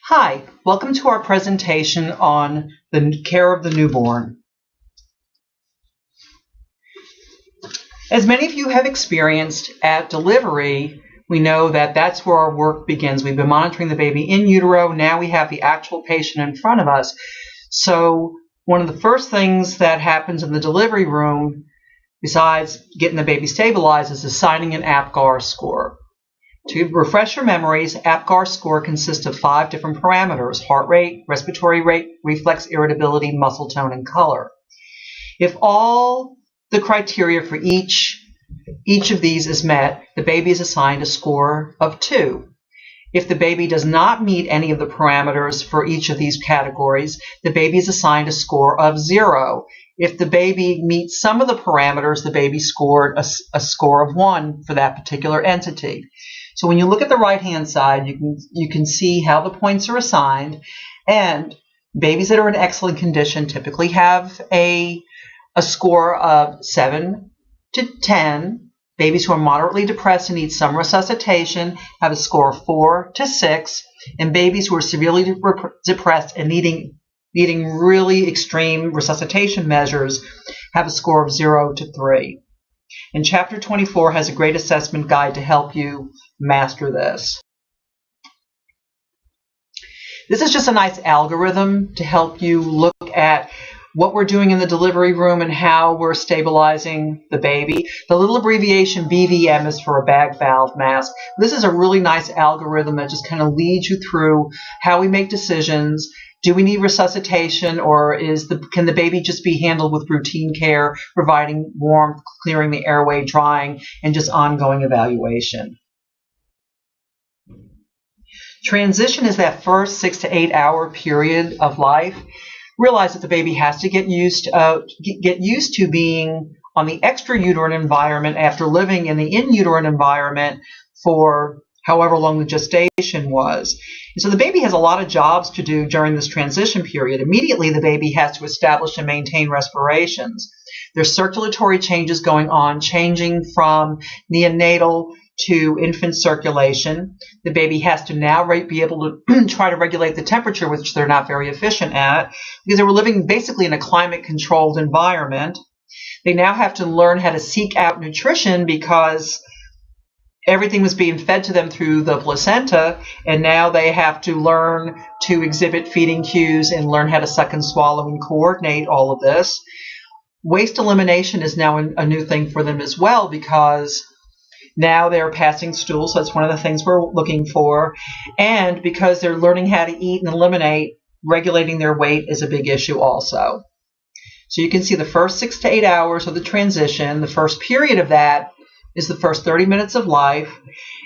Hi, welcome to our presentation on the care of the newborn. As many of you have experienced at delivery, we know that that's where our work begins. We've been monitoring the baby in utero. Now we have the actual patient in front of us. So one of the first things that happens in the delivery room, besides getting the baby stabilized, is assigning an APGAR score. To refresh your memories, APGAR score consists of 5 different parameters: heart rate, respiratory rate, reflex irritability, muscle tone, and color. If all the criteria for each of these is met, the baby is assigned a score of 2. If the baby does not meet any of the parameters for each of these categories, the baby is assigned a score of 0. If the baby meets some of the parameters, the baby scored a score of 1 for that particular entity. So when you look at the right-hand side, you can see how the points are assigned, and babies that are in excellent condition typically have a score of 7 to 10. Babies who are moderately depressed and need some resuscitation have a score of 4 to 6, and babies who are severely depressed and needing really extreme resuscitation measures have a score of 0 to 3. And Chapter 24 has a great assessment guide to help you master this. This is just a nice algorithm to help you look at what we're doing in the delivery room and how we're stabilizing the baby. The little abbreviation BVM is for a bag valve mask. This is a really nice algorithm that just kind of leads you through how we make decisions. Do we need resuscitation, or can the baby just be handled with routine care, providing warmth, clearing the airway, drying, and just ongoing evaluation? Transition is that first 6 to 8 hour period of life. Realize that the baby has to get used to being on the extrauterine environment after living in the in-uterine environment for however long the gestation was. And so the baby has a lot of jobs to do during this transition period. Immediately, the baby has to establish and maintain respirations. There's circulatory changes going on, changing from neonatal to infant circulation. The baby has to now be able to try to regulate the temperature, which they're not very efficient at, because they were living basically in a climate-controlled environment. They now have to learn how to seek out nutrition because everything was being fed to them through the placenta, and now they have to learn to exhibit feeding cues and learn how to suck and swallow and coordinate all of this. Waste elimination is now a new thing for them as well, because now they're passing stools, so that's one of the things we're looking for. And because they're learning how to eat and eliminate, regulating their weight is a big issue also. So you can see the first 6 to 8 hours of the transition. The first period of that is the first 30 minutes of life,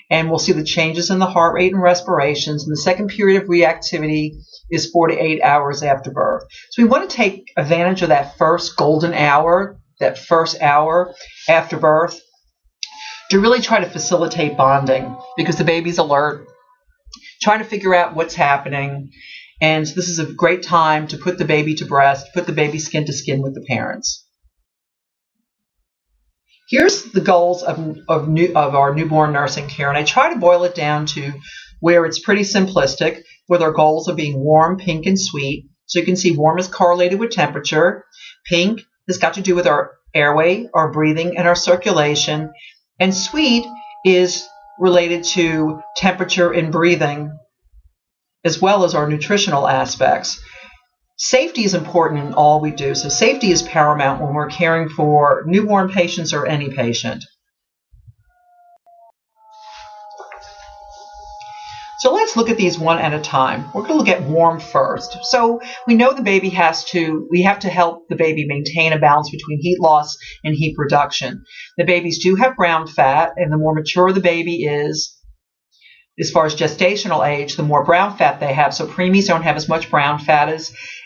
and we'll see the changes in the heart rate and respirations. And the second period of reactivity is 4 to 8 hours after birth. So we want to take advantage of that first golden hour, that first hour after birth, to really try to facilitate bonding, because the baby's alert, trying to figure out what's happening. And this is a great time to put the baby to breast, put the baby skin to skin with the parents. Here's the goals of our newborn nursing care, and I try to boil it down to where it's pretty simplistic, with our goals of being warm, pink, and sweet. So you can see warm is correlated with temperature. Pink has got to do with our airway, our breathing, and our circulation. And sweet is related to temperature and breathing, as well as our nutritional aspects. Safety is important in all we do. So safety is paramount when we're caring for newborn patients or any patient. So let's look at these one at a time. We're going to look at warm first. So we know we have to help the baby maintain a balance between heat loss and heat production. The babies do have brown fat, and the more mature the baby is, as far as gestational age, the more brown fat they have. So preemies don't have as much brown fat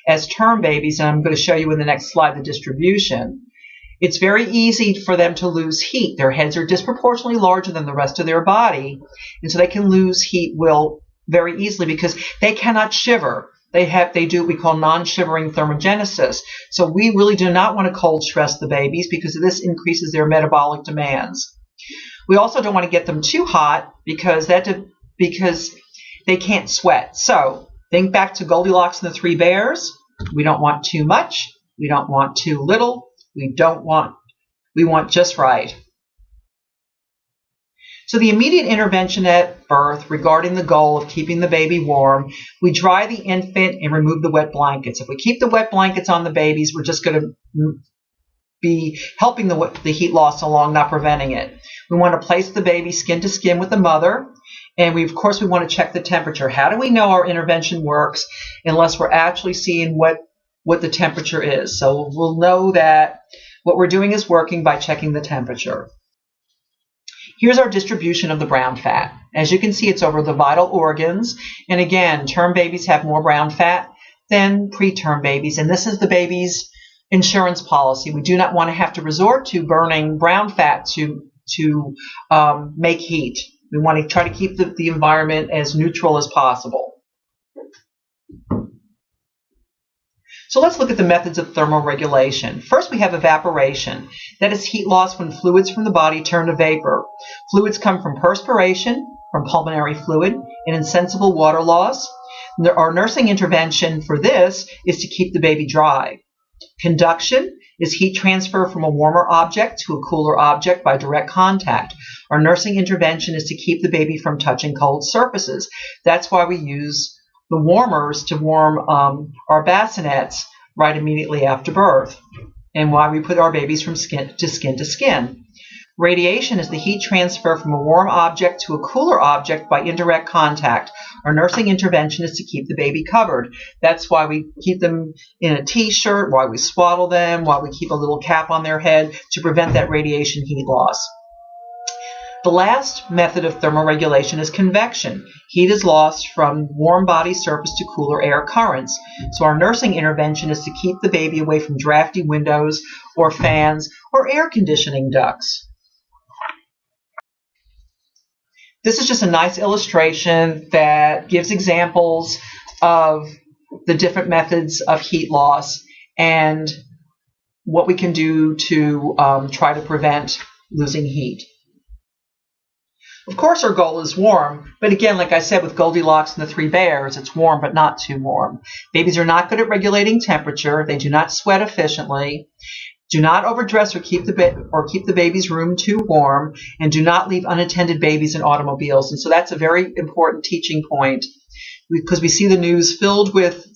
as term babies, and I'm going to show you in the next slide the distribution. It's very easy for them to lose heat. Their heads are disproportionately larger than the rest of their body, and so they can lose heat very easily because they cannot shiver. They do what we call non-shivering thermogenesis. So we really do not want to cold stress the babies because this increases their metabolic demands. We also don't want to get them too hot because they can't sweat. So Think back to Goldilocks and the Three Bears. We don't want too much. We don't want too little. We want just right. So the immediate intervention at birth regarding the goal of keeping the baby warm, we dry the infant and remove the wet blankets. If we keep the wet blankets on the babies, we're just going to be helping the heat loss along, not preventing it. We want to place the baby skin to skin with the mother, and of course we want to check the temperature. How do we know our intervention works unless we're actually seeing what the temperature is? So we'll know that what we're doing is working by checking the temperature. Here's our distribution of the brown fat. As you can see, it's over the vital organs. And again, term babies have more brown fat than preterm babies. And this is the baby's insurance policy. We do not want to have to resort to burning brown fat to make heat. We want to try to keep the environment as neutral as possible. So let's look at the methods of thermoregulation. First, we have evaporation. That is heat loss when fluids from the body turn to vapor. Fluids come from perspiration, from pulmonary fluid, and insensible water loss. Our nursing intervention for this is to keep the baby dry. Conduction is heat transfer from a warmer object to a cooler object by direct contact. Our nursing intervention is to keep the baby from touching cold surfaces. That's why we use the warmers to warm our bassinets right immediately after birth, and why we put our babies from skin to skin. Radiation is the heat transfer from a warm object to a cooler object by indirect contact. Our nursing intervention is to keep the baby covered. That's why we keep them in a t-shirt, why we swaddle them, why we keep a little cap on their head to prevent that radiation heat loss. The last method of thermoregulation is convection. Heat is lost from warm body surface to cooler air currents. So our nursing intervention is to keep the baby away from drafty windows or fans or air conditioning ducts. This is just a nice illustration that gives examples of the different methods of heat loss and what we can do to try to prevent losing heat. Of course, our goal is warm, but again, like I said, with Goldilocks and the Three Bears, it's warm but not too warm. Babies are not good at regulating temperature. They do not sweat efficiently. Do not overdress or keep the baby's room too warm, and do not leave unattended babies in automobiles. And so that's a very important teaching point, because we see the news filled with,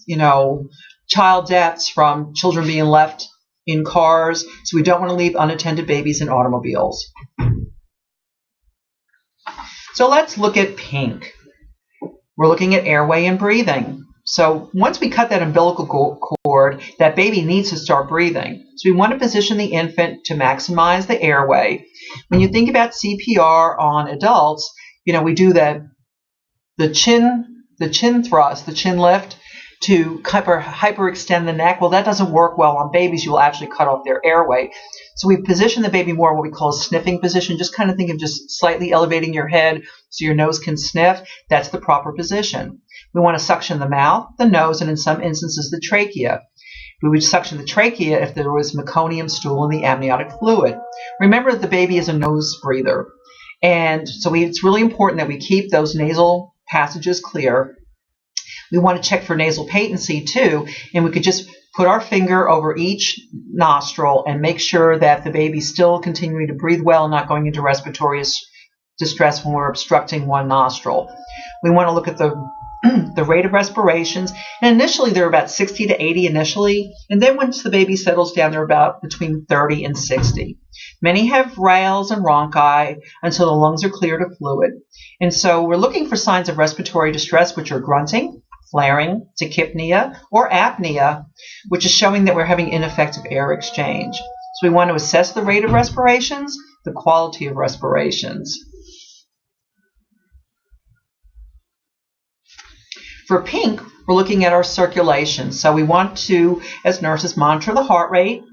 child deaths from children being left in cars. So we don't want to leave unattended babies in automobiles. So let's look at PINK. We're looking at airway and breathing. So once we cut that umbilical cord, that baby needs to start breathing. So we want to position the infant to maximize the airway. When you think about CPR on adults, we do the chin thrust, the chin lift to hyperextend the neck. Well, that doesn't work well on babies. You'll actually cut off their airway. So we position the baby more in what we call a sniffing position. Just kind of think of just slightly elevating your head so your nose can sniff. That's the proper position. We want to suction the mouth, the nose, and in some instances the trachea. We would suction the trachea if there was meconium stool in the amniotic fluid. Remember that the baby is a nose breather. And so it's really important that we keep those nasal passages clear. We want to check for nasal patency too, and we could just put our finger over each nostril and make sure that the baby's still continuing to breathe well, not going into respiratory distress when we're obstructing one nostril. We want to look at the rate of respirations, and initially they're about 60 to 80 initially, and then once the baby settles down, they're about between 30 and 60. Many have rales and rhonchi until the lungs are cleared of fluid. And so we're looking for signs of respiratory distress, which are grunting, flaring, tachypnea, or apnea, which is showing that we're having ineffective air exchange. So we want to assess the rate of respirations, the quality of respirations. For PINK, we're looking at our circulation. So we want to, as nurses, monitor the heart rate.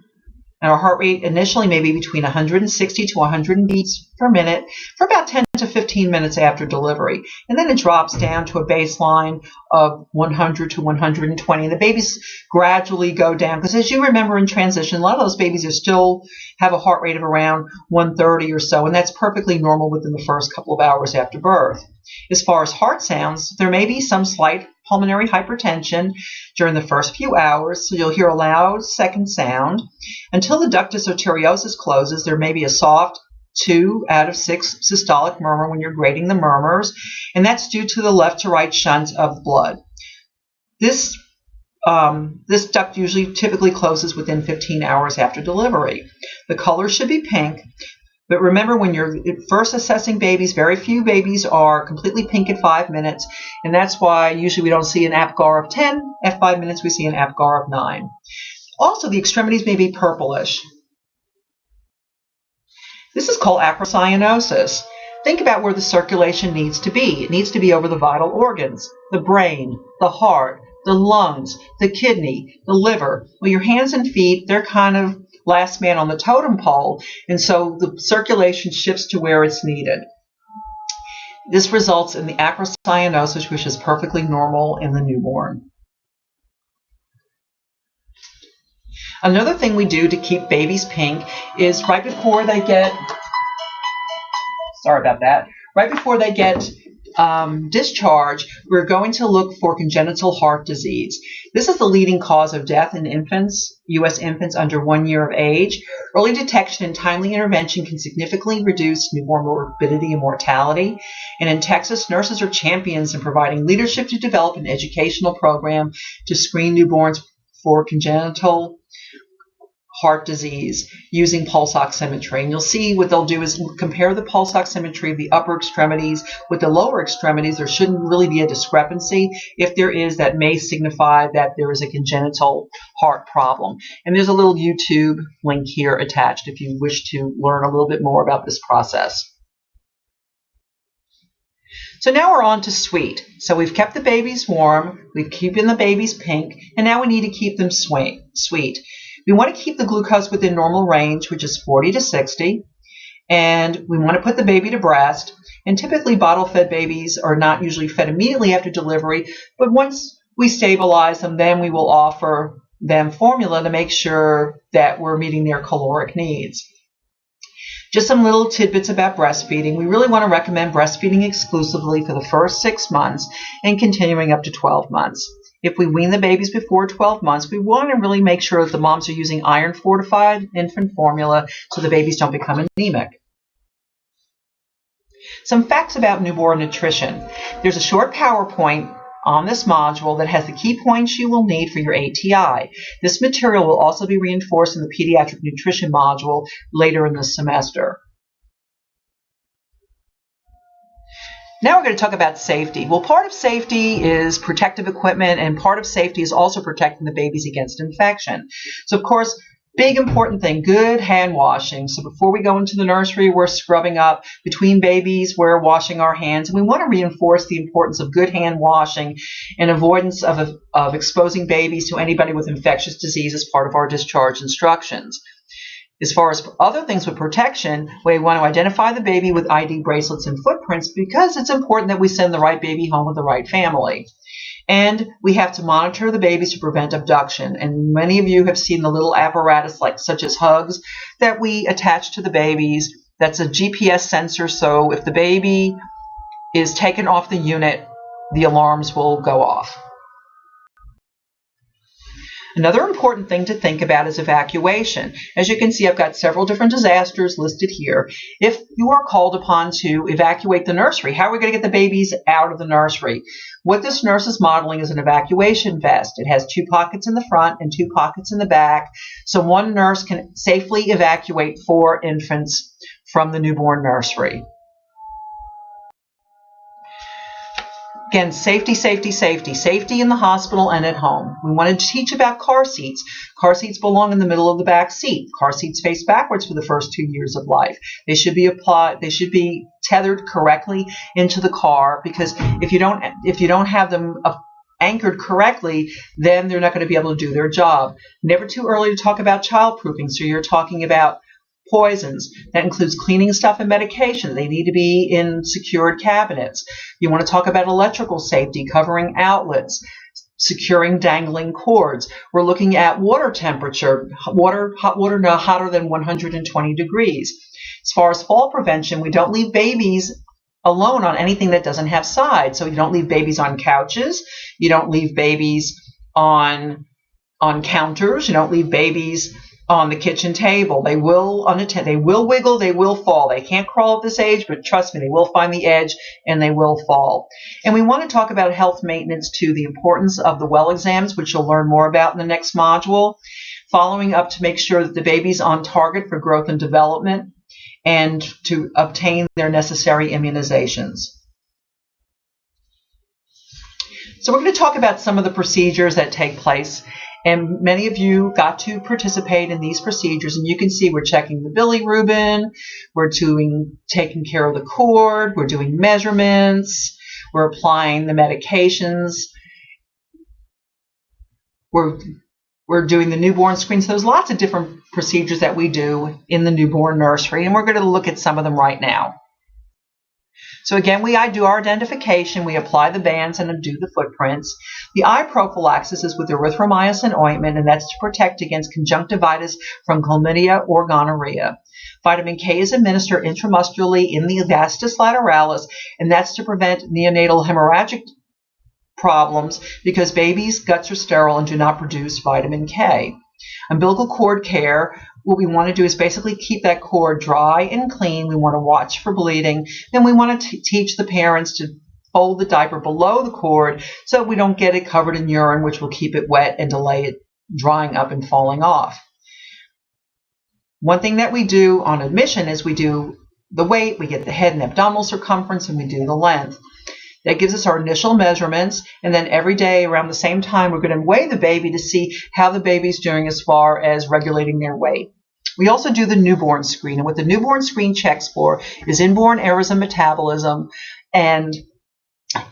And our heart rate initially may be between 160 to 100 beats per minute for about 10 to 15 minutes after delivery. And then it drops down to a baseline of 100 to 120. And the babies gradually go down, because as you remember in transition, a lot of those babies still have a heart rate of around 130 or so, and that's perfectly normal within the first couple of hours after birth. As far as heart sounds, there may be some slight pulmonary hypertension during the first few hours, so you'll hear a loud second sound. Until the ductus arteriosus closes, there may be a soft 2 out of 6 systolic murmur when you're grading the murmurs, and that's due to the left to right shunt of blood. This duct typically closes within 15 hours after delivery. The color should be pink, but remember, when you're first assessing babies, very few babies are completely pink at 5 minutes, and that's why usually we don't see an APGAR of 10. At 5 minutes, we see an APGAR of 9. Also, the extremities may be purplish. This is called acrocyanosis. Think about where the circulation needs to be. It needs to be over the vital organs, the brain, the heart, the lungs, the kidney, the liver. Well, your hands and feet, they're kind of last man on the totem pole, and so the circulation shifts to where it's needed. This results in the acrocyanosis, which is perfectly normal in the newborn. Another thing we do to keep babies pink is right before they get discharged, we're going to look for congenital heart disease. This is the leading cause of death in infants, U.S. infants under 1 year of age. Early detection and timely intervention can significantly reduce newborn morbidity and mortality. And in Texas, nurses are champions in providing leadership to develop an educational program to screen newborns for congenital heart disease using pulse oximetry. And you'll see what they'll do is compare the pulse oximetry of the upper extremities with the lower extremities. There shouldn't really be a discrepancy. If there is, that may signify that there is a congenital heart problem. And there's a little YouTube link here attached if you wish to learn a little bit more about this process. So now we're on to sweet. So we've kept the babies warm, we've keeping the babies pink, and now we need to keep them sweet. We want to keep the glucose within normal range, which is 40 to 60, and we want to put the baby to breast. And typically bottle-fed babies are not usually fed immediately after delivery, but once we stabilize them, then we will offer them formula to make sure that we're meeting their caloric needs. Just some little tidbits about breastfeeding. We really want to recommend breastfeeding exclusively for the first 6 months and continuing up to 12 months. If we wean the babies before 12 months, we want to really make sure that the moms are using iron-fortified infant formula so the babies don't become anemic. Some facts about newborn nutrition. There's a short PowerPoint on this module that has the key points you will need for your ATI. This material will also be reinforced in the pediatric nutrition module later in the semester. Now we're going to talk about safety. Well, part of safety is protective equipment, and part of safety is also protecting the babies against infection. So, of course, big important thing, good hand washing. So before we go into the nursery, we're scrubbing up. Between babies, we're washing our hands. And we want to reinforce the importance of good hand washing and avoidance of exposing babies to anybody with infectious disease as part of our discharge instructions. As far as other things with protection, we want to identify the baby with ID bracelets and footprints because it's important that we send the right baby home with the right family. And we have to monitor the babies to prevent abduction. And many of you have seen the little apparatus such as Hugs that we attach to the babies. That's a GPS sensor, so if the baby is taken off the unit, the alarms will go off. Another important thing to think about is evacuation. As you can see, I've got several different disasters listed here. If you are called upon to evacuate the nursery, how are we going to get the babies out of the nursery? What this nurse is modeling is an evacuation vest. It has 2 pockets in the front and 2 pockets in the back, so one nurse can safely evacuate 4 infants from the newborn nursery. Again, safety, safety, safety. Safety in the hospital and at home. We want to teach about car seats. Car seats belong in the middle of the back seat. Car seats face backwards for the first 2 years of life. They should be tethered correctly into the car, because if you don't have them anchored correctly, then they're not going to be able to do their job. Never too early to talk about childproofing. So you're talking about poisons. That includes cleaning stuff and medication. They need to be in secured cabinets. You want to talk about electrical safety, covering outlets, securing dangling cords. We're looking at water temperature, hot water no hotter than 120 degrees. As far as fall prevention, we don't leave babies alone on anything that doesn't have sides. So you don't leave babies on couches. You don't leave babies on counters. You don't leave babies on the kitchen table. They will they will wiggle, they will fall. They can't crawl at this age, but trust me, they will find the edge and they will fall. And we want to talk about health maintenance too, the importance of the well exams, which you'll learn more about in the next module. Following up to make sure that the baby's on target for growth and development and to obtain their necessary immunizations. So we're going to talk about some of the procedures that take place. And many of you got to participate in these procedures, and you can see we're checking the bilirubin, we're taking care of the cord, we're doing measurements, we're applying the medications, we're doing the newborn screen. So there's lots of different procedures that we do in the newborn nursery, and we're going to look at some of them right now. So again, I do our identification, we apply the bands and undo the footprints. The eye prophylaxis is with erythromycin ointment, and that's to protect against conjunctivitis from chlamydia or gonorrhea. Vitamin K is administered intramuscularly in the vastus lateralis, and that's to prevent neonatal hemorrhagic problems because babies' guts are sterile and do not produce vitamin K. Umbilical cord care, what we want to do is basically keep that cord dry and clean. We want to watch for bleeding. Then we want to teach the parents to fold the diaper below the cord so we don't get it covered in urine, which will keep it wet and delay it drying up and falling off. One thing that we do on admission is we do the weight, we get the head and abdominal circumference, and we do the length. That gives us our initial measurements, and then every day around the same time we're going to weigh the baby to see how the baby's doing as far as regulating their weight. We also do the newborn screen, and what the newborn screen checks for is inborn errors in metabolism and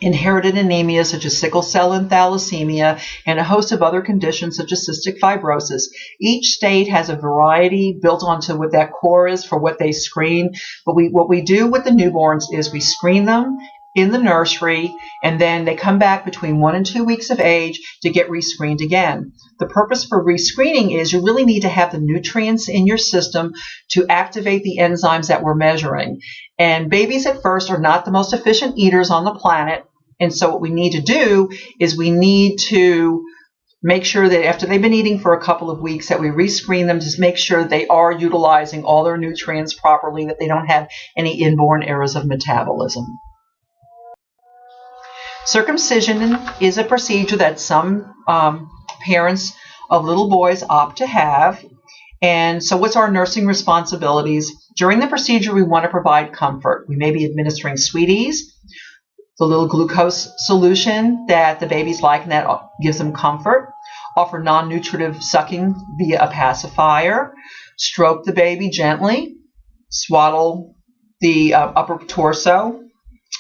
inherited anemia such as sickle cell and thalassemia, and a host of other conditions such as cystic fibrosis. Each state has a variety built onto what that core is for what they screen, but what we do with the newborns is we screen them in the nursery, and then they come back between 1 and 2 weeks of age to get rescreened again. The purpose for rescreening is you really need to have the nutrients in your system to activate the enzymes that we're measuring. And babies at first are not the most efficient eaters on the planet, and so what we need to do is we need to make sure that after they've been eating for a couple of weeks that we rescreen them to make sure they are utilizing all their nutrients properly, that they don't have any inborn errors of metabolism. Circumcision is a procedure that some parents of little boys opt to have. And so what's our nursing responsibilities? During the procedure, we want to provide comfort. We may be administering Sweeties, the little glucose solution that the babies like and that gives them comfort. Offer non-nutritive sucking via a pacifier. Stroke the baby gently. Swaddle the upper torso.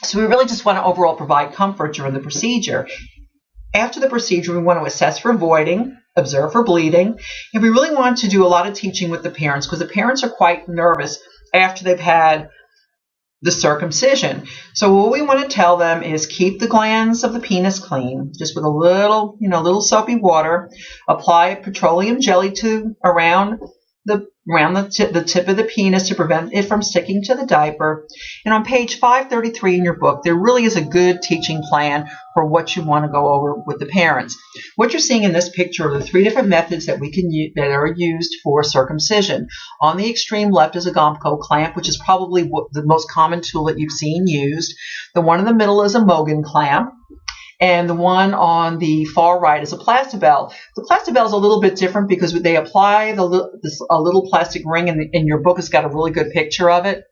So we really just want to overall provide comfort during the procedure. After the procedure, we want to assess for voiding, observe for bleeding, and we really want to do a lot of teaching with the parents because the parents are quite nervous after they've had the circumcision. So what we want to tell them is keep the glands of the penis clean, just with a little soapy water. Apply petroleum jelly around the tip of the penis to prevent it from sticking to the diaper. And on page 533 in your book, there really is a good teaching plan for what you want to go over with the parents. What you're seeing in this picture are the 3 different methods that we can use, that are used for circumcision. On the extreme left is a Gomco clamp, which is probably the most common tool that you've seen used. The one in the middle is a Mogen clamp. And the one on the far right is a Plastibell. The Plastibell is a little bit different because they apply a little plastic ring, and your book has got a really good picture of it.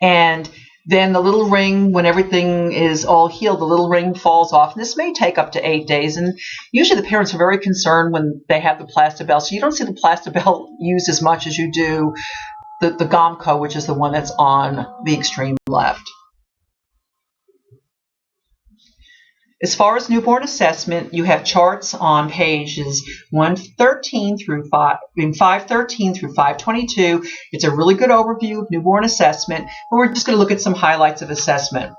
And then the little ring, when everything is all healed, the little ring falls off. And this may take up to 8 days. And usually the parents are very concerned when they have the Plastibell. So you don't see the Plastibell used as much as you do the Gomco, which is the one that's on the extreme left. As far as newborn assessment, you have charts on pages 513 through 522. It's a really good overview of newborn assessment, but we're just going to look at some highlights of assessment.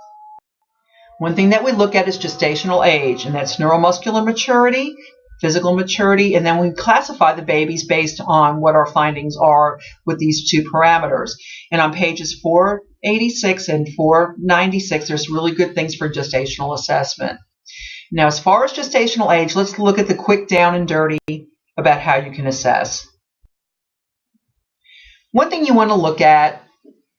One thing that we look at is gestational age, and that's neuromuscular maturity, physical maturity, and then we classify the babies based on what our findings are with these two parameters. And on pages 486 and 496, there's really good things for gestational assessment. Now, as far as gestational age, let's look at the quick down and dirty about how you can assess. One thing you want to look at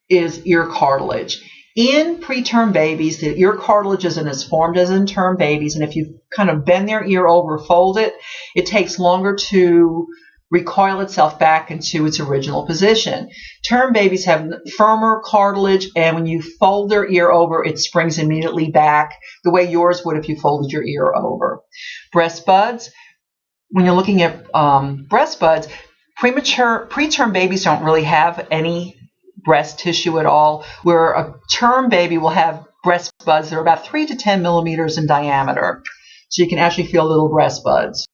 is ear cartilage. In preterm babies, the ear cartilage isn't as formed as in term babies, and if you kind of bend their ear over, fold it, it takes longer to recoil itself back into its original position. Term babies have firmer cartilage, and when you fold their ear over, it springs immediately back the way yours would if you folded your ear over. Breast buds, when you're looking at breast buds, preterm babies don't really have any breast tissue at all, where a term baby will have breast buds that are about 3 to 10 millimeters in diameter. So you can actually feel little breast buds.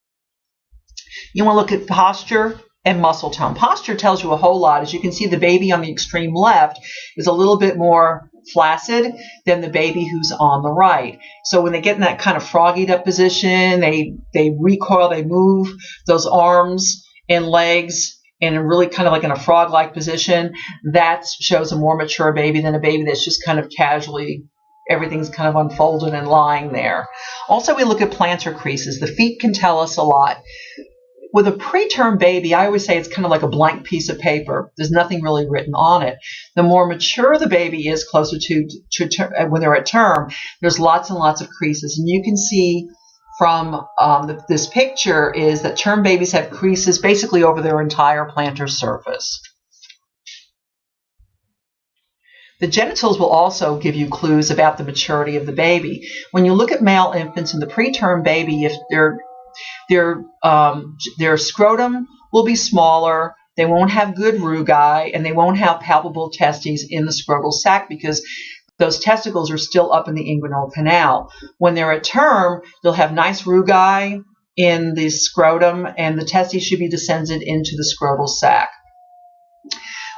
You want to look at posture and muscle tone. Posture tells you a whole lot. As you can see, the baby on the extreme left is a little bit more flaccid than the baby who's on the right. So when they get in that kind of froggied up position, they recoil, they move those arms and legs and really kind of like in a frog-like position. That shows a more mature baby than a baby that's just kind of casually, everything's kind of unfolded and lying there. Also, we look at plantar creases. The feet can tell us a lot. With a preterm baby, I always say it's kind of like a blank piece of paper. There's nothing really written on it. The more mature the baby is, closer to when they're at term, there's lots and lots of creases. And you can see from this picture is that term babies have creases basically over their entire plantar surface. The genitals will also give you clues about the maturity of the baby. When you look at male infants and the preterm baby, if their scrotum will be smaller, they won't have good rugae, and they won't have palpable testes in the scrotal sac because those testicles are still up in the inguinal canal. When they're at term, they'll have nice rugae in the scrotum, and the testes should be descended into the scrotal sac.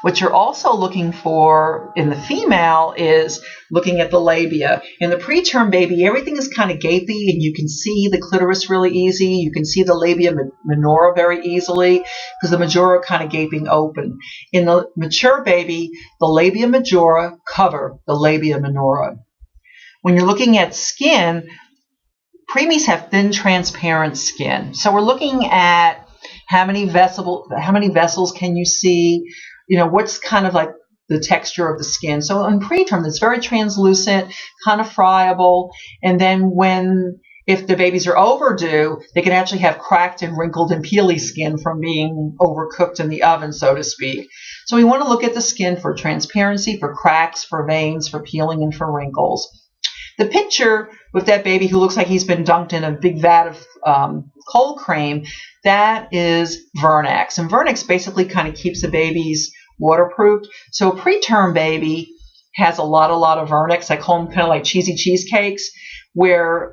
What you're also looking for in the female is looking at the labia. In the preterm baby, everything is kind of gapy, and you can see the clitoris really easy. You can see the labia minora very easily because the majora are kind of gaping open. In the mature baby, the labia majora cover the labia minora. When you're looking at skin, preemies have thin, transparent skin. So we're looking at how many vessels can you see? You know, what's kind of like the texture of the skin. So in preterm, it's very translucent, kind of friable. And then if the babies are overdue, they can actually have cracked and wrinkled and peely skin from being overcooked in the oven, so to speak. So we want to look at the skin for transparency, for cracks, for veins, for peeling, and for wrinkles. The picture with that baby who looks like he's been dunked in a big vat of cold cream, that is Vernex. And Vernex basically kind of keeps the babies waterproofed. So a preterm baby has a lot of Vernex. I call them kind of like cheesy cheesecakes, where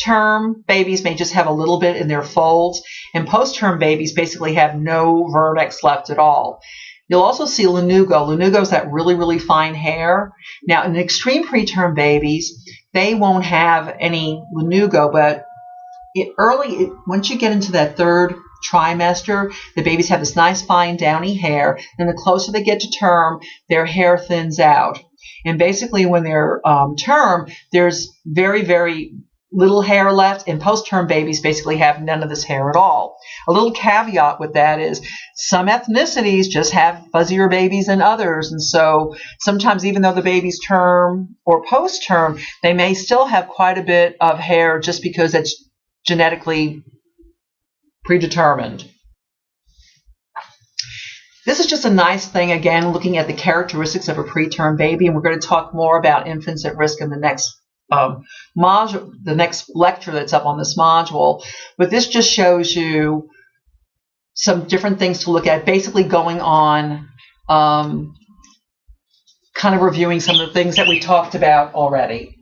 term babies may just have a little bit in their folds, and post-term babies basically have no Vernex left at all. You'll also see lanugo. Lanugo is that really, really fine hair. Now, in extreme preterm babies, they won't have any lanugo, but once you get into that third trimester, the babies have this nice, fine, downy hair, and the closer they get to term, their hair thins out. And basically, when they're term, there's very, very little hair left, and post-term babies basically have none of this hair at all. A little caveat with that is some ethnicities just have fuzzier babies than others, and so sometimes even though the baby's term or post-term, they may still have quite a bit of hair just because it's genetically predetermined. This is just a nice thing, again, looking at the characteristics of a preterm baby, and we're going to talk more about infants at risk in the next module, the next lecture that's up on this module. But this just shows you some different things to look at, basically going on, kind of reviewing some of the things that we talked about already.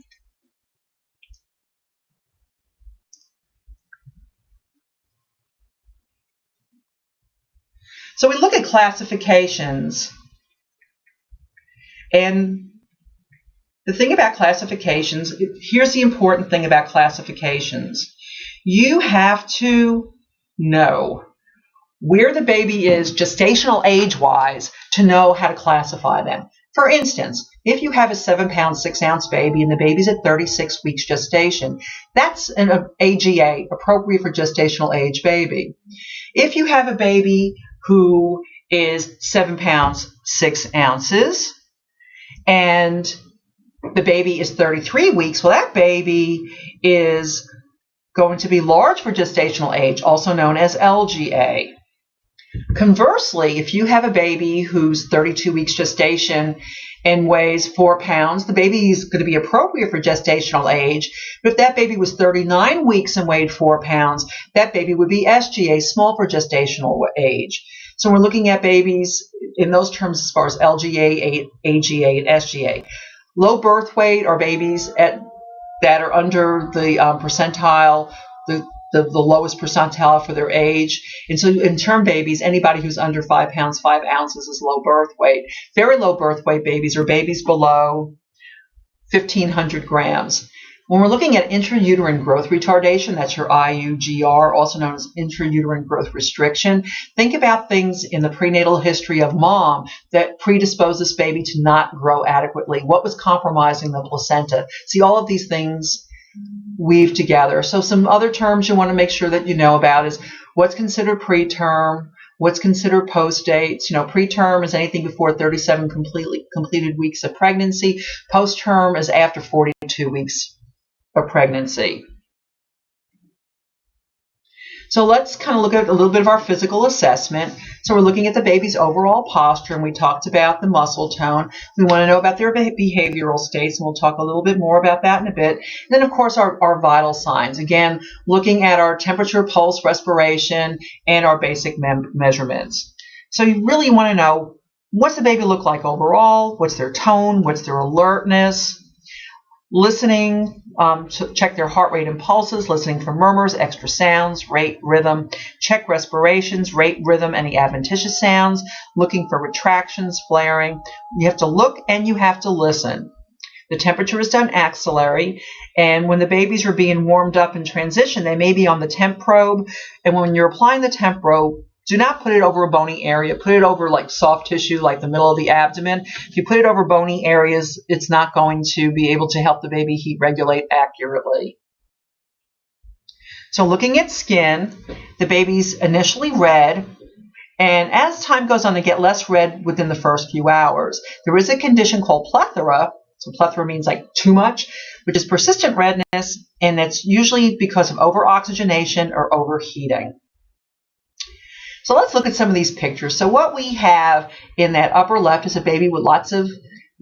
So we look at classifications, and the thing about classifications, here's the important thing about classifications. you have to know where the baby is gestational age-wise to know how to classify them. For instance, if you have a 7-pound, 6-ounce baby and the baby's at 36 weeks gestation, that's an AGA, appropriate for gestational age baby. If you have a baby who is 7 pounds, 6 ounces, and the baby is 33 weeks, well, that baby is going to be large for gestational age, also known as LGA. Conversely, if you have a baby who's 32 weeks gestation and weighs 4 pounds, the baby is going to be appropriate for gestational age. But if that baby was 39 weeks and weighed 4 pounds, that baby would be SGA, small for gestational age. So we're looking at babies in those terms as far as LGA, AGA, and SGA. Low birth weight are babies that are under the percentile, the lowest percentile for their age. And so in term babies, anybody who's under 5 pounds, 5 ounces is low birth weight. Very low birth weight babies are babies below 1,500 grams. When we're looking at intrauterine growth retardation, that's your IUGR, also known as intrauterine growth restriction, think about things in the prenatal history of mom that predispose this baby to not grow adequately. What was compromising the placenta? See, all of these things weave together. So some other terms you want to make sure that you know about is what's considered preterm, what's considered post-dates. Preterm is anything before 37 completed weeks of pregnancy. Post-term is after 42 weeks of pregnancy. So let's kind of look at a little bit of our physical assessment. So we're looking at the baby's overall posture, and we talked about the muscle tone. We want to know about their behavioral states, and we'll talk a little bit more about that in a bit. And then, of course, our vital signs. Again, looking at our temperature, pulse, respiration, and our basic measurements. So you really want to know, what's the baby look like overall? What's their tone? What's their alertness? Listening, to check their heart rate and pulses, listening for murmurs, extra sounds, rate, rhythm, check respirations, rate, rhythm, any adventitious sounds, looking for retractions, flaring. You have to look and you have to listen. The temperature is done axillary, and when the babies are being warmed up in transition, they may be on the temp probe, and when you're applying the temp probe, do not put it over a bony area. Put it over like soft tissue, like the middle of the abdomen. If you put it over bony areas, it's not going to be able to help the baby heat regulate accurately. So looking at skin, the baby's initially red, and as time goes on, they get less red within the first few hours. There is a condition called plethora. So plethora means like too much, which is persistent redness, and it's usually because of over-oxygenation or overheating. So let's look at some of these pictures. So what we have in that upper left is a baby with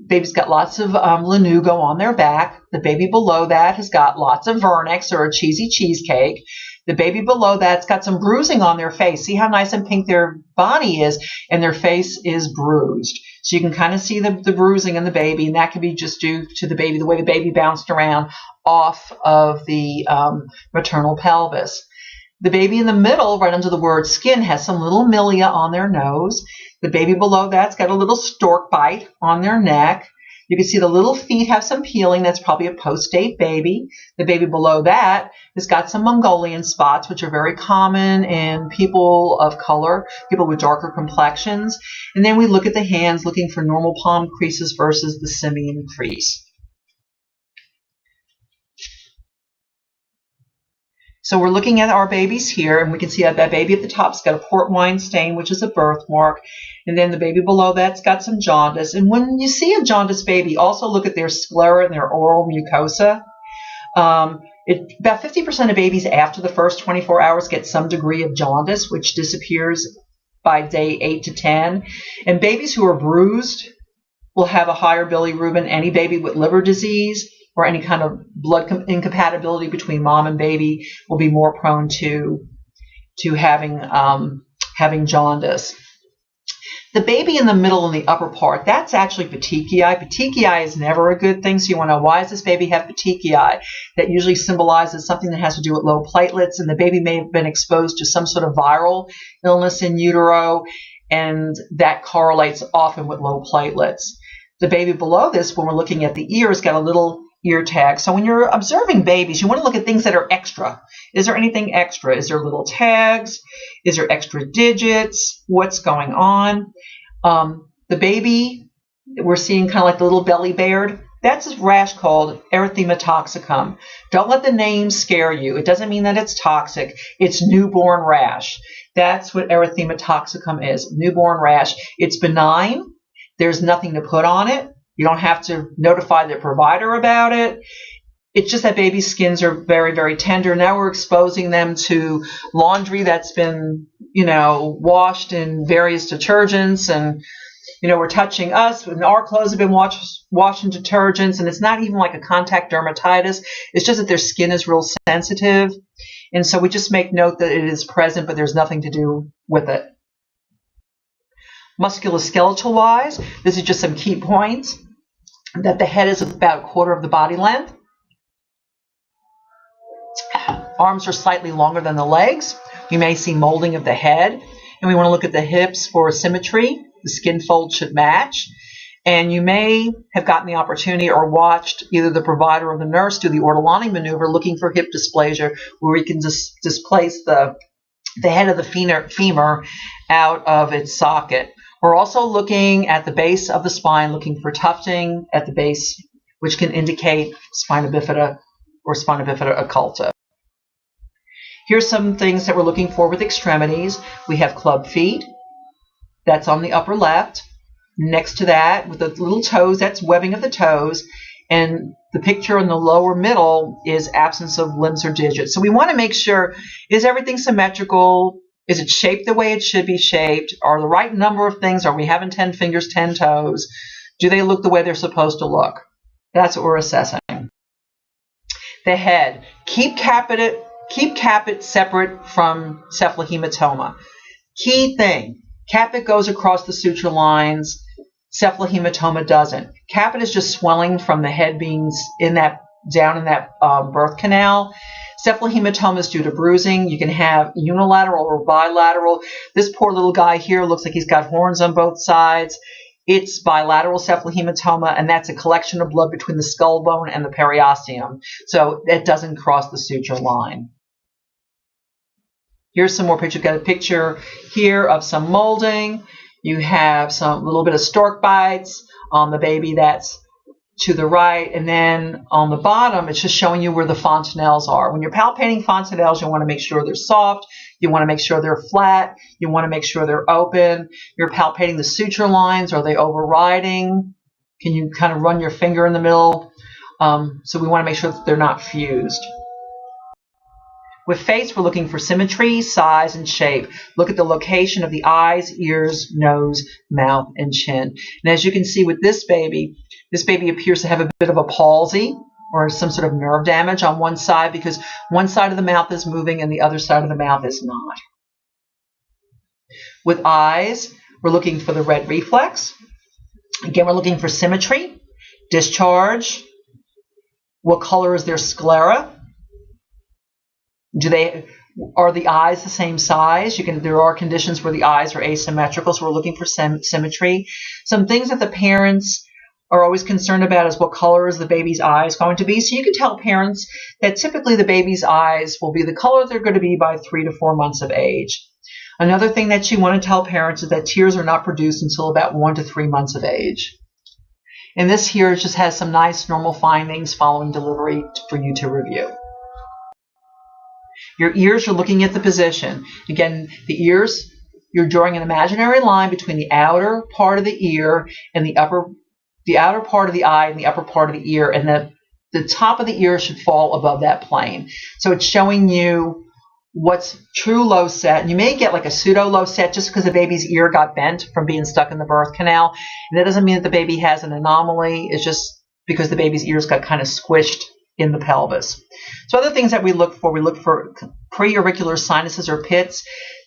baby's got lots of lanugo on their back. The baby below that has got lots of vernix, or a cheesy cheesecake. The baby below that's got some bruising on their face. See how nice and pink their body is, and their face is bruised. So you can kind of see the bruising in the baby, and that could be just due to the baby, the way the baby bounced around off of the maternal pelvis. The baby in the middle, right under the word skin, has some little milia on their nose. The baby below that's got a little stork bite on their neck. You can see the little feet have some peeling. That's probably a post-date baby. The baby below that has got some Mongolian spots, which are very common in people of color, people with darker complexions. And then we look at the hands, looking for normal palm creases versus the simian crease. So we're looking at our babies here, and we can see that baby at the top's got a port wine stain, which is a birthmark, and then the baby below that's got some jaundice. And when you see a jaundiced baby, also look at their sclera and their oral mucosa. About 50% of babies after the first 24 hours get some degree of jaundice, which disappears by day 8 to 10. And babies who are bruised will have a higher bilirubin. Any baby with liver disease or any kind of blood incompatibility between mom and baby will be more prone to having jaundice. The baby in the middle in the upper part, that's actually petechiae. Petechiae is never a good thing, so you want to know, why does this baby have petechiae? That usually symbolizes something that has to do with low platelets, and the baby may have been exposed to some sort of viral illness in utero, and that correlates often with low platelets. The baby below this, when we're looking at the ears, got a little ear tag. So when you're observing babies, you want to look at things that are extra. Is there anything extra? Is there little tags? Is there extra digits? What's going on? The baby, we're seeing kind of like the little belly bared. That's a rash called erythema toxicum. Don't let the name scare you. It doesn't mean that it's toxic. It's newborn rash. That's what erythema toxicum is, newborn rash. It's benign. There's nothing to put on it. You don't have to notify the provider about it. It's just that baby's skins are very, very tender. Now we're exposing them to laundry that's been, washed in various detergents, and we're touching us, and our clothes have been washed in detergents, and it's not even like a contact dermatitis. It's just that their skin is real sensitive. And so we just make note that it is present, but there's nothing to do with it. Musculoskeletal wise, this is just some key points. That the head is about a quarter of the body length. Arms are slightly longer than the legs. We may see molding of the head. And we want to look at the hips for symmetry. The skin fold should match. And you may have gotten the opportunity or watched either the provider or the nurse do the Ortolani maneuver looking for hip dysplasia, where we can displace the head of the femur out of its socket. We're also looking at the base of the spine, looking for tufting at the base, which can indicate spina bifida or spina bifida occulta. Here's some things that we're looking for with extremities. We have club feet. That's on the upper left. Next to that, with the little toes, that's webbing of the toes. And the picture in the lower middle is absence of limbs or digits. So we want to make sure, is everything symmetrical? Is it shaped the way it should be shaped? Are the right number of things? Are we having 10 fingers, 10 toes? Do they look the way they're supposed to look? That's what we're assessing. The head. Keep caput separate from cephalohematoma. Key thing. Caput goes across the suture lines. Cephalohematoma doesn't. Caput is just swelling from the head being down in that birth canal. Cephalohematoma is due to bruising. You can have unilateral or bilateral. This poor little guy here looks like he's got horns on both sides. It's bilateral cephalohematoma, and that's a collection of blood between the skull bone and the periosteum. So it doesn't cross the suture line. Here's some more pictures. You've got a picture here of some molding. You have some little bit of stork bites on the baby that's to the right, and then on the bottom, it's just showing you where the fontanelles are. When you're palpating fontanelles, you want to make sure they're soft. You want to make sure they're flat. You want to make sure they're open. You're palpating the suture lines. Are they overriding? Can you kind of run your finger in the middle? So we want to make sure that they're not fused. With face, we're looking for symmetry, size, and shape. Look at the location of the eyes, ears, nose, mouth, and chin. And as you can see with this baby appears to have a bit of a palsy or some sort of nerve damage on one side, because one side of the mouth is moving and the other side of the mouth is not. With eyes, we're looking for the red reflex. Again, we're looking for symmetry, discharge. What color is their sclera? Are the eyes the same size? There are conditions where the eyes are asymmetrical, so we're looking for symmetry. Some things that the parents are always concerned about is what color is the baby's eyes going to be. So you can tell parents that typically the baby's eyes will be the color they're going to be by 3 to 4 months of age. Another thing that you want to tell parents is that tears are not produced until about 1 to 3 months of age. And this here just has some nice normal findings following delivery for you to review. Your ears, you're looking at the position. Again, the ears, you're drawing an imaginary line between the outer part of the ear and the outer part of the eye and the upper part of the ear, and the top of the ear should fall above that plane. So it's showing you what's true low set. And you may get like a pseudo low set just because the baby's ear got bent from being stuck in the birth canal. And that doesn't mean that the baby has an anomaly. It's just because the baby's ears got kind of squished in the pelvis. So other things that we look for preauricular sinuses or pits.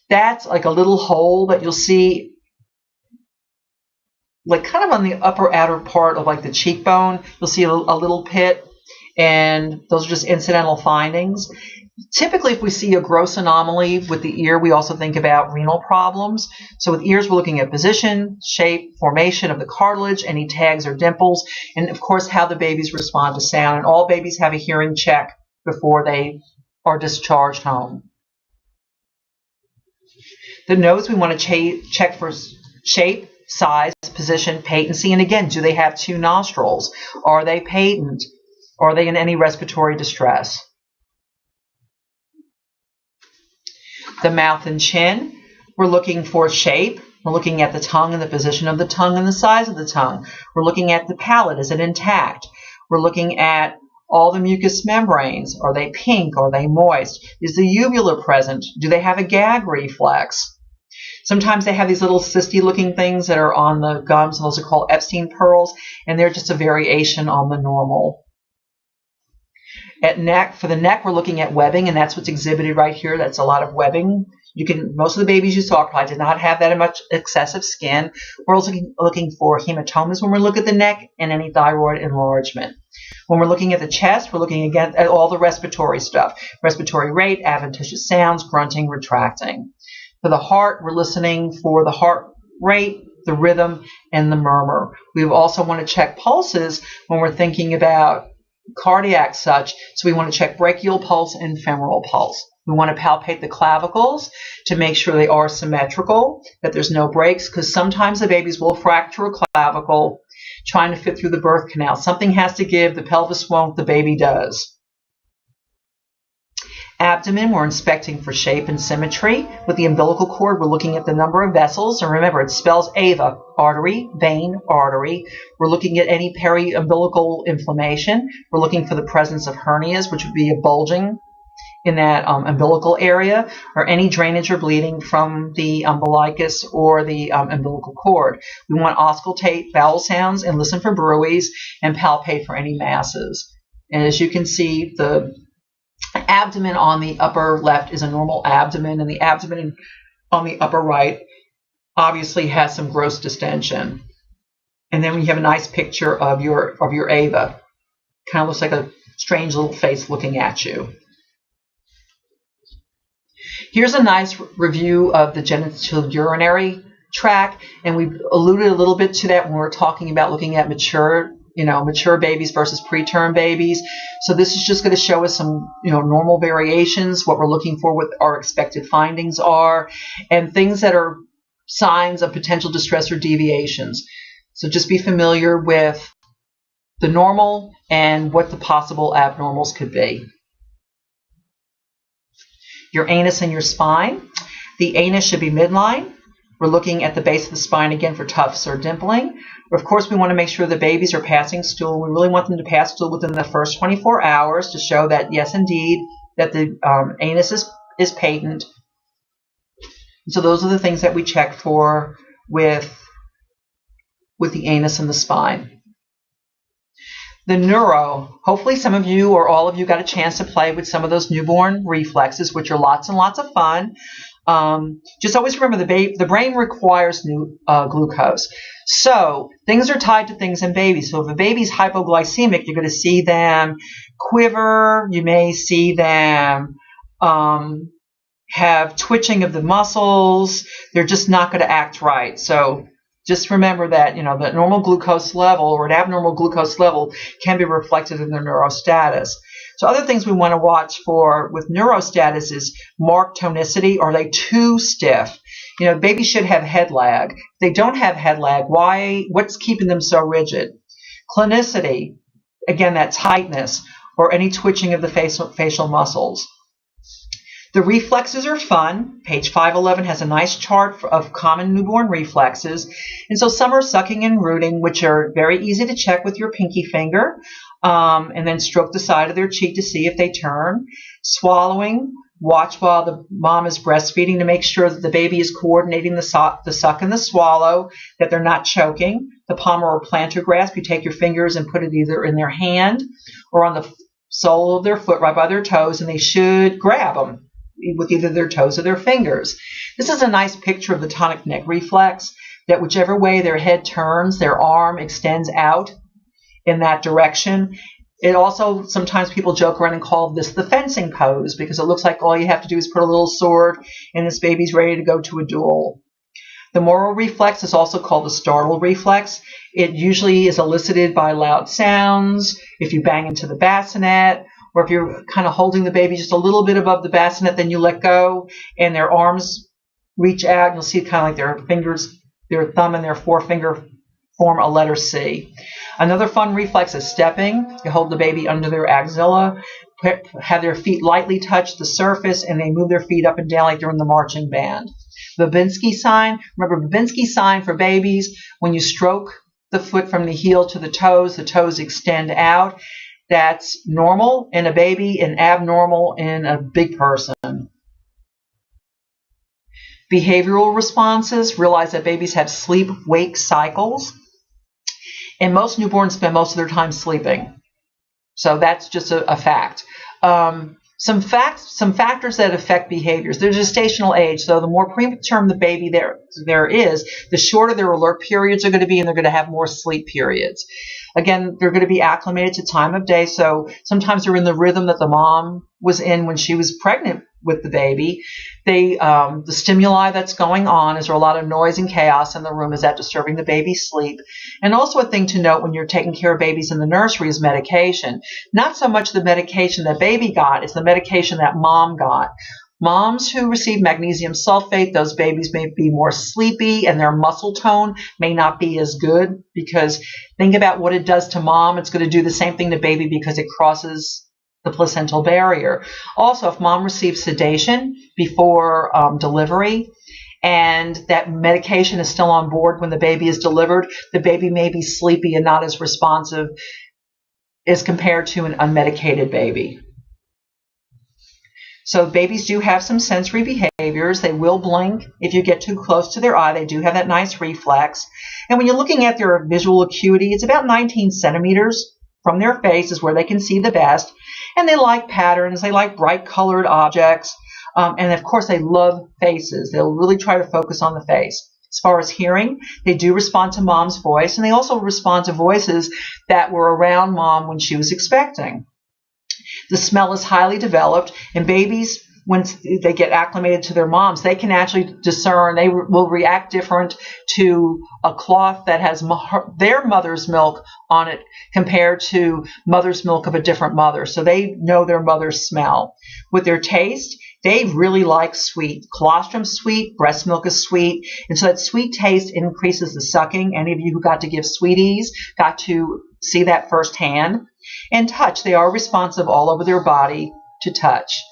That's like a little hole that you'll see like kind of on the upper outer part of like the cheekbone. You'll see a little pit, and those are just incidental findings. Typically, if we see a gross anomaly with the ear, we also think about renal problems. So with ears, we're looking at position, shape, formation of the cartilage, any tags or dimples, and of course, how the babies respond to sound. And all babies have a hearing check before they are discharged home. The nose, we want to check for shape, size, position, patency, and again, do they have 2 nostrils? Are they patent? Are they in any respiratory distress? The mouth and chin, we're looking for shape. We're looking at the tongue and the position of the tongue and the size of the tongue. We're looking at the palate. Is it intact? We're looking at all the mucous membranes. Are they pink? Are they moist? Is the uvula present? Do they have a gag reflex? Sometimes they have these little cysty looking things that are on the gums, and those are called Epstein pearls, and they're just a variation on the normal. For the neck, we're looking at webbing, and that's what's exhibited right here. That's a lot of webbing. Most of the babies you saw probably did not have that much excessive skin. We're also looking for hematomas when we look at the neck and any thyroid enlargement. When we're looking at the chest, we're looking again at all the respiratory stuff. Respiratory rate, adventitious sounds, grunting, retracting. For the heart, we're listening for the heart rate, the rhythm, and the murmur. We also want to check pulses when we're thinking about cardiac such, so we want to check brachial pulse and femoral pulse. We want to palpate the clavicles to make sure they are symmetrical, that there's no breaks, because sometimes the babies will fracture a clavicle trying to fit through the birth canal. Something has to give, the pelvis won't, the baby does. Abdomen, we're inspecting for shape and symmetry. With the umbilical cord, we're looking at the number of vessels. And remember, it spells AVA, artery, vein, artery. We're looking at any peri-umbilical inflammation. We're looking for the presence of hernias, which would be a bulging in that umbilical area, or any drainage or bleeding from the umbilicus or the umbilical cord. We want to auscultate vowel sounds and listen for bruits and palpate for any masses. And as you can see, the abdomen on the upper left is a normal abdomen, and the abdomen on the upper right obviously has some gross distension. And then we have a nice picture of your AVA. Kind of looks like a strange little face looking at you. Here's a nice review of the genitourinary tract, and we alluded a little bit to that when we were talking about looking at mature babies versus preterm babies. So this is just going to show us some, normal variations, what we're looking for, what our expected findings are, and things that are signs of potential distress or deviations. So just be familiar with the normal and what the possible abnormals could be. Your anus and your spine. The anus should be midline. We're looking at the base of the spine again for tufts or dimpling. Of course, we want to make sure the babies are passing stool. We really want them to pass stool within the first 24 hours to show that, yes, indeed, that the anus is patent. So those are the things that we check for with the anus and the spine. The neuro, hopefully some of you or all of you got a chance to play with some of those newborn reflexes, which are lots and lots of fun. Just always remember the brain requires glucose. So things are tied to things in babies. So if a baby's hypoglycemic, you're going to see them quiver. You may see them have twitching of the muscles. They're just not going to act right. So just remember that, the normal glucose level or an abnormal glucose level can be reflected in their neurostatus. So other things we want to watch for with neurostatus is marked tonicity. Are they too stiff? Babies should have head lag. If they don't have head lag, what's keeping them so rigid? Clinicity, again, that tightness or any twitching of the facial muscles. The reflexes are fun. Page 511 has a nice chart of common newborn reflexes. And so some are sucking and rooting, which are very easy to check with your pinky finger, and then stroke the side of their cheek to see if they turn. Swallowing, watch while the mom is breastfeeding to make sure that the baby is coordinating the suck and the swallow, that they're not choking. The palmar or plantar grasp, you take your fingers and put it either in their hand or on the sole of their foot right by their toes, and they should grab them with either their toes or their fingers. This is a nice picture of the tonic neck reflex, that whichever way their head turns, their arm extends out in that direction. It also, sometimes people joke around and call this the fencing pose because it looks like all you have to do is put a little sword and this baby's ready to go to a duel. The Moro reflex is also called the startle reflex. It usually is elicited by loud sounds, if you bang into the bassinet, or if you're kind of holding the baby just a little bit above the bassinet, then you let go and their arms reach out. And you'll see kind of like their fingers, their thumb and their forefinger form a letter C. Another fun reflex is stepping. You hold the baby under their axilla, have their feet lightly touch the surface, and they move their feet up and down like they're in the marching band. Babinski sign. Remember, Babinski sign for babies, when you stroke the foot from the heel to the toes extend out. That's normal in a baby and abnormal in a big person. Behavioral responses. Realize that babies have sleep-wake cycles. And most newborns spend most of their time sleeping. So that's just a fact. Some factors that affect behaviors. Their gestational age. So the more preterm the baby there is, the shorter their alert periods are going to be, and they're going to have more sleep periods. Again, they're going to be acclimated to time of day. So sometimes they're in the rhythm that the mom was in when she was pregnant with the baby. The stimuli that's going on, is there a lot of noise and chaos in the room? Is that disturbing the baby's sleep? And also a thing to note when you're taking care of babies in the nursery is medication. Not so much the medication that baby got, it's the medication that mom got. Moms who receive magnesium sulfate, those babies may be more sleepy and their muscle tone may not be as good, because think about what it does to mom. It's going to do the same thing to baby because it crosses the placental barrier. Also, if mom receives sedation before delivery and that medication is still on board when the baby is delivered, the baby may be sleepy and not as responsive as compared to an unmedicated baby. So babies do have some sensory behaviors. They will blink if you get too close to their eye. They do have that nice reflex. And when you're looking at their visual acuity, it's about 19 centimeters from their face is where they can see the best. And they like patterns. They like bright colored objects. And of course, they love faces. They'll really try to focus on the face. As far as hearing, they do respond to mom's voice. And they also respond to voices that were around mom when she was expecting. The smell is highly developed, and babies, once they get acclimated to their moms, they can actually discern. They will react different to a cloth that has their mother's milk on it compared to mother's milk of a different mother. So they know their mother's smell. With their taste, they really like sweet. Colostrum's sweet, breast milk is sweet, and so that sweet taste increases the sucking. Any of you who got to give sweeties got to see that firsthand. And touch, they are responsive all over their body to touch.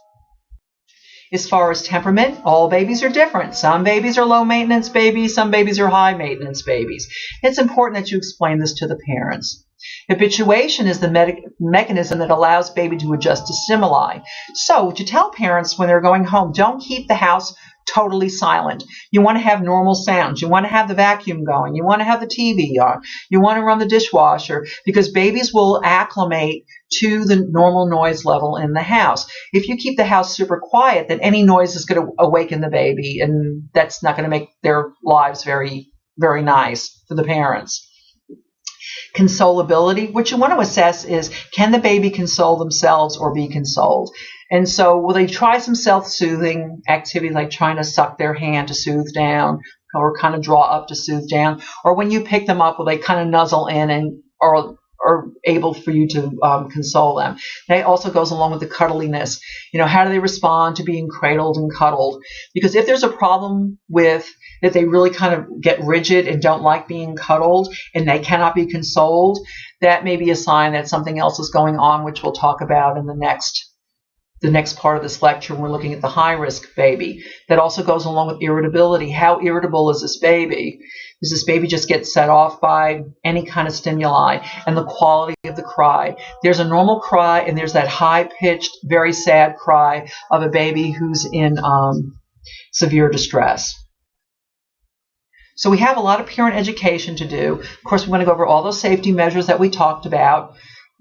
As far as temperament, all babies are different. Some babies are low maintenance babies, some babies are high maintenance babies. It's important that you explain this to the parents. Habituation is the mechanism that allows baby to adjust to stimuli. So to tell parents when they're going home, don't keep the house totally silent. You want to have normal sounds. You want to have the vacuum going. You want to have the TV on. You want to run the dishwasher, because babies will acclimate to the normal noise level in the house. If you keep the house super quiet, then any noise is going to awaken the baby, and that's not going to make their lives very, very nice for the parents. Consolability. What you want to assess is, can the baby console themselves or be consoled? And so will they try some self-soothing activity, like trying to suck their hand to soothe down, or kind of draw up to soothe down? Or when you pick them up, will they kind of nuzzle in and are able for you to console them? That also goes along with the cuddliness. You know, how do they respond to being cradled and cuddled? Because if there's a problem with that, they really kind of get rigid and don't like being cuddled and they cannot be consoled, that may be a sign that something else is going on, which we'll talk about in the next part of this lecture when we're looking at the high-risk baby. That also goes along with irritability. How irritable is this baby? Does this baby just get set off by any kind of stimuli? And the quality of the cry. There's a normal cry, and there's that high-pitched, very sad cry of a baby who's in severe distress. So we have a lot of parent education to do. Of course, we're going to go over all those safety measures that we talked about.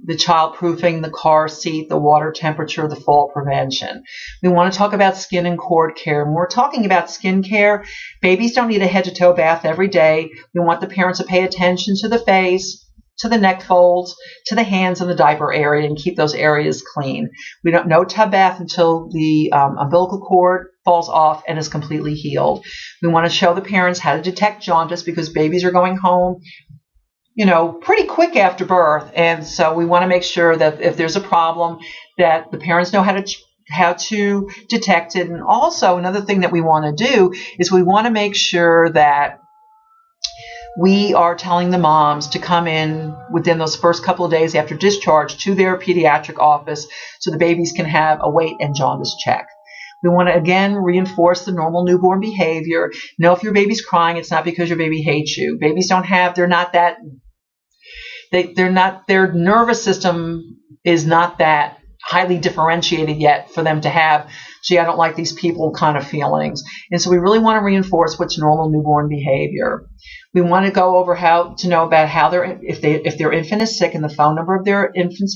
The child-proofing, the car seat, the water temperature, the fall prevention. We want to talk about skin and cord care. When we're talking about skin care, babies don't need a head-to-toe bath every day. We want the parents to pay attention to the face, to the neck folds, to the hands and the diaper area, and keep those areas clean. We don't no tub bath until the umbilical cord falls off and is completely healed. We want to show the parents how to detect jaundice because babies are going home, pretty quick after birth, and so we want to make sure that if there's a problem, that the parents know how to detect it. And also another thing that we want to do is we want to make sure that we are telling the moms to come in within those first couple of days after discharge to their pediatric office so the babies can have a weight and jaundice check. We want to, again, reinforce the normal newborn behavior. Know if your baby's crying, it's not because your baby hates you. Babies their nervous system is not that highly differentiated yet for them to have, gee, I don't like these people kind of feelings. And so we really want to reinforce what's normal newborn behavior. We want to go over how to know about how if their infant is sick and the phone number of their infant's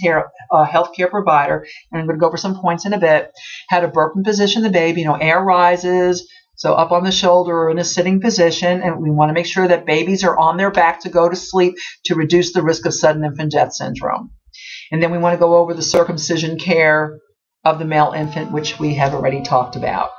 healthcare provider. And I'm going to go over some points in a bit. How to burp and position the baby. Air rises, so up on the shoulder or in a sitting position. And we want to make sure that babies are on their back to go to sleep to reduce the risk of sudden infant death syndrome. And then we want to go over the circumcision care of the male infant, which we have already talked about.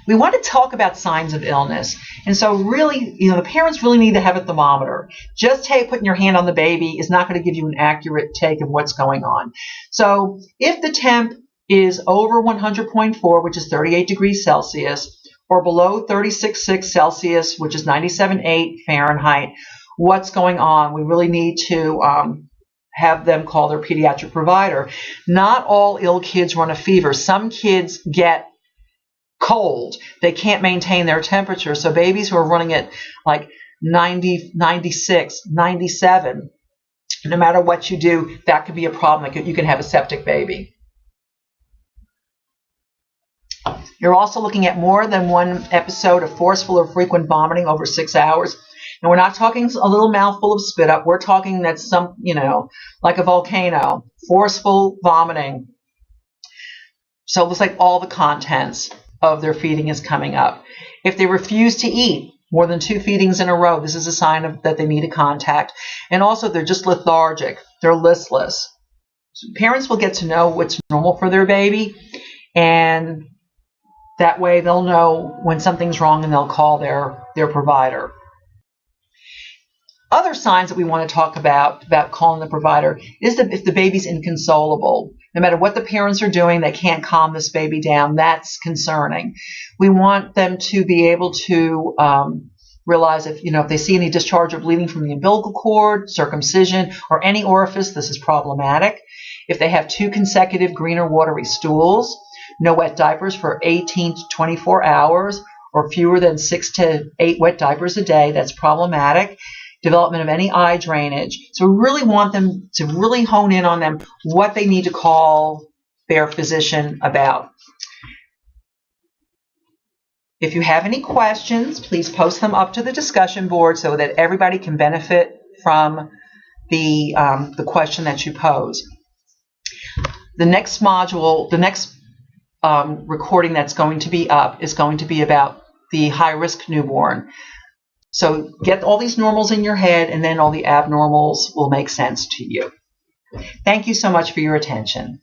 We want to talk about signs of illness. And so really, the parents really need to have a thermometer. Just putting your hand on the baby is not going to give you an accurate take of what's going on. So if the temp is over 100.4, which is 38 degrees Celsius, or below 36.6 Celsius, which is 97.8 Fahrenheit, what's going on? We really need to have them call their pediatric provider. Not all ill kids run a fever. Some kids get cold. They can't maintain their temperature. So babies who are running at like 90, 96, 97, no matter what you do, that could be a problem. You can have a septic baby. You're also looking at more than one episode of forceful or frequent vomiting over 6 hours. And we're not talking a little mouthful of spit up. We're talking that's like a volcano, forceful vomiting. So it looks like all the contents of their feeding is coming up. If they refuse to eat more than 2 feedings in a row, this is a sign that they need a contact. And also they're just lethargic. They're listless. So parents will get to know what's normal for their baby, and that way they'll know when something's wrong and they'll call their provider. Other signs that we want to talk about calling the provider is that if the baby's inconsolable. No matter what the parents are doing, they can't calm this baby down. That's concerning. We want them to be able to realize if they see any discharge or bleeding from the umbilical cord, circumcision, or any orifice, this is problematic. If they have 2 consecutive green or watery stools, no wet diapers for 18 to 24 hours, or fewer than 6 to 8 wet diapers a day, that's problematic. Development of any eye drainage. So we really want them to really hone in on them, what they need to call their physician about. If you have any questions, please post them up to the discussion board so that everybody can benefit from the question that you pose. The next module, the next recording that's going to be up is going to be about the high-risk newborn. So get all these normals in your head, and then all the abnormals will make sense to you. Thank you so much for your attention.